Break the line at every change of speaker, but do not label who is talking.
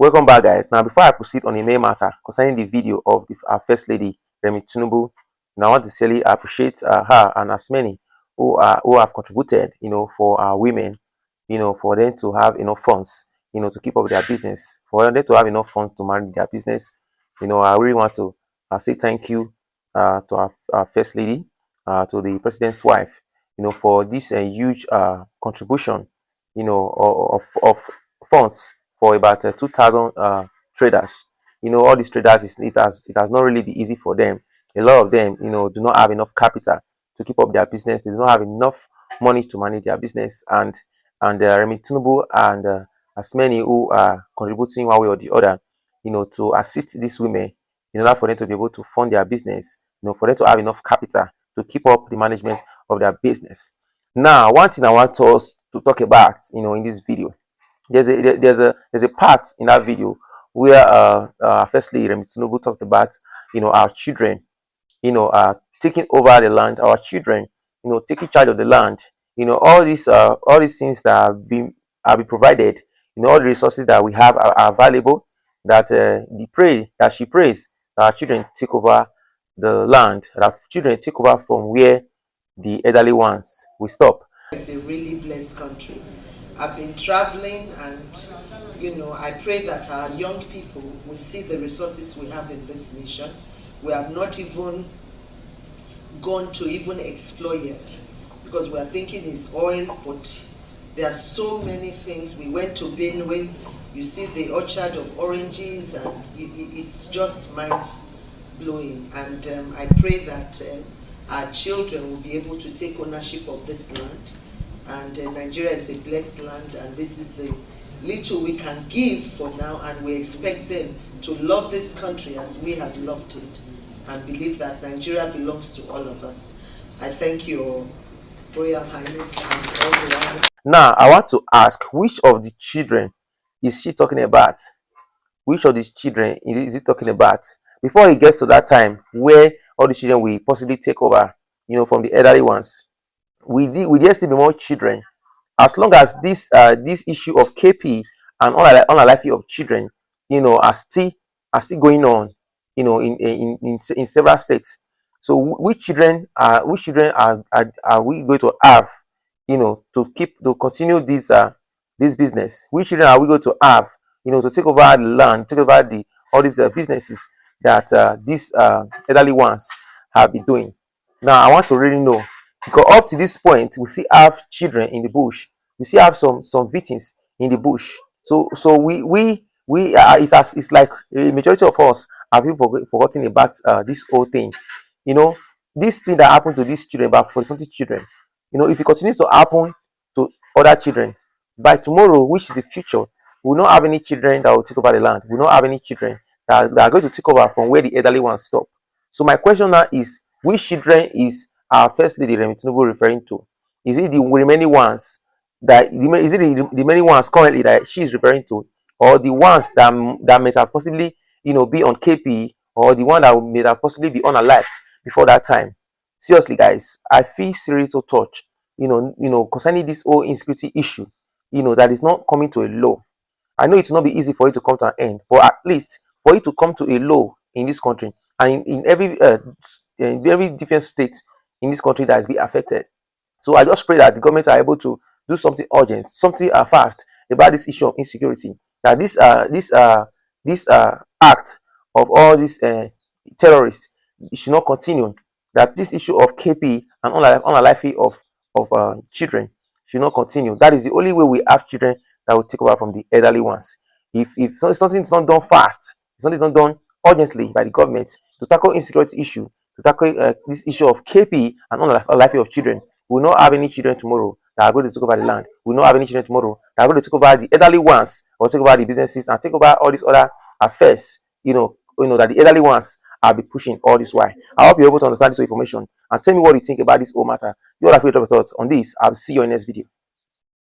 Welcome back, guys. Now, before I proceed on the main matter concerning the video of our First Lady, Remi Tinubu, I want to sincerely appreciate her and as many who have contributed, for our women, for them to have enough funds, to keep up their business, for them to have enough funds to manage their business. I really want to say thank you to our First Lady, to the President's wife, for this huge contribution, of funds for about 2,000 traders. All these traders, it has not really been easy for them. A lot of them, do not have enough capital to keep up their business. They do not have enough money to manage their business, and Remi Tinubu and as many who are contributing one way or the other, to assist these women in order for them to be able to fund their business, for them to have enough capital to keep up the management of their business. Now, one thing I want us to talk about, in this video, there's a part in that video where firstly Remi Tinubu talked about our children taking over the land, our children taking charge of the land, all these things that have been provided, all the resources that we have are valuable, that she prays that our children take over the land, that our children take over from where the elderly ones will stop.
It's a really blessed country. I've been traveling and I pray that our young people will see the resources we have in this nation. We have not even gone to even explore yet because we are thinking it's oil, but there are so many things. We went to Benue, you see the orchard of oranges, and it's just mind-blowing. And I pray that our children will be able to take ownership of this land. And Nigeria is a blessed land, and this is the little we can give for now, and we expect them to love this country as we have loved it, and believe that Nigeria belongs to all of us. I thank your Royal Highness and all the others.
Now, I want to ask, which of the children is she talking about? Which of these children is he talking about? Before he gets to that time where all the children will possibly take over, from the elderly ones, we there still be more children. As long as this issue of KP and unalive of children, are still going on, in several states. So which children are we going to have, to continue this business? Which children are we going to have, to take over the land, take over all these businesses that these elderly ones have been doing? Now, I want to really know, because up to this point, we still have children in the bush. We still have some victims in the bush. So it's like a majority of us have even forgotten about this whole thing. This thing that happened to these children, about 40 something children, if it continues to happen to other children, by tomorrow, which is the future, we will not have any children that will take over the land. We will not have any children that are going to take over from where the elderly ones stop. So my question now is, which children is our First Lady Remi Tinubu referring to? Is it the remaining ones the many ones currently that she is referring to, or the ones that may have possibly be on KP, or the one that may have possibly be unalive before that time? Seriously, guys, I feel seriously touched, concerning this whole insecurity issue, that is not coming to a low. I know it will not be easy for it to come to an end, but at least for it to come to a low in this country, and in every different state in this country that has been affected. So I just pray that the government are able to do something urgent, something fast about this issue of insecurity. That this act of all these terrorists, it should not continue. That this issue of KP and unalive of children should not continue. That is the only way we have children that will take over from the elderly ones. If something is not done fast, if something is not done urgently by the government to tackle insecurity issue, to tackle this issue of KP and unalive of children, we will not have any children tomorrow that are going to take over the land. We will not have any children tomorrow that are going to take over the elderly ones, or take over the businesses, and take over all these other affairs, that the elderly ones are be pushing all this while. I hope you're able to understand this information and tell me what you think about this whole matter. You all have your thoughts on this. I'll see you in the next video.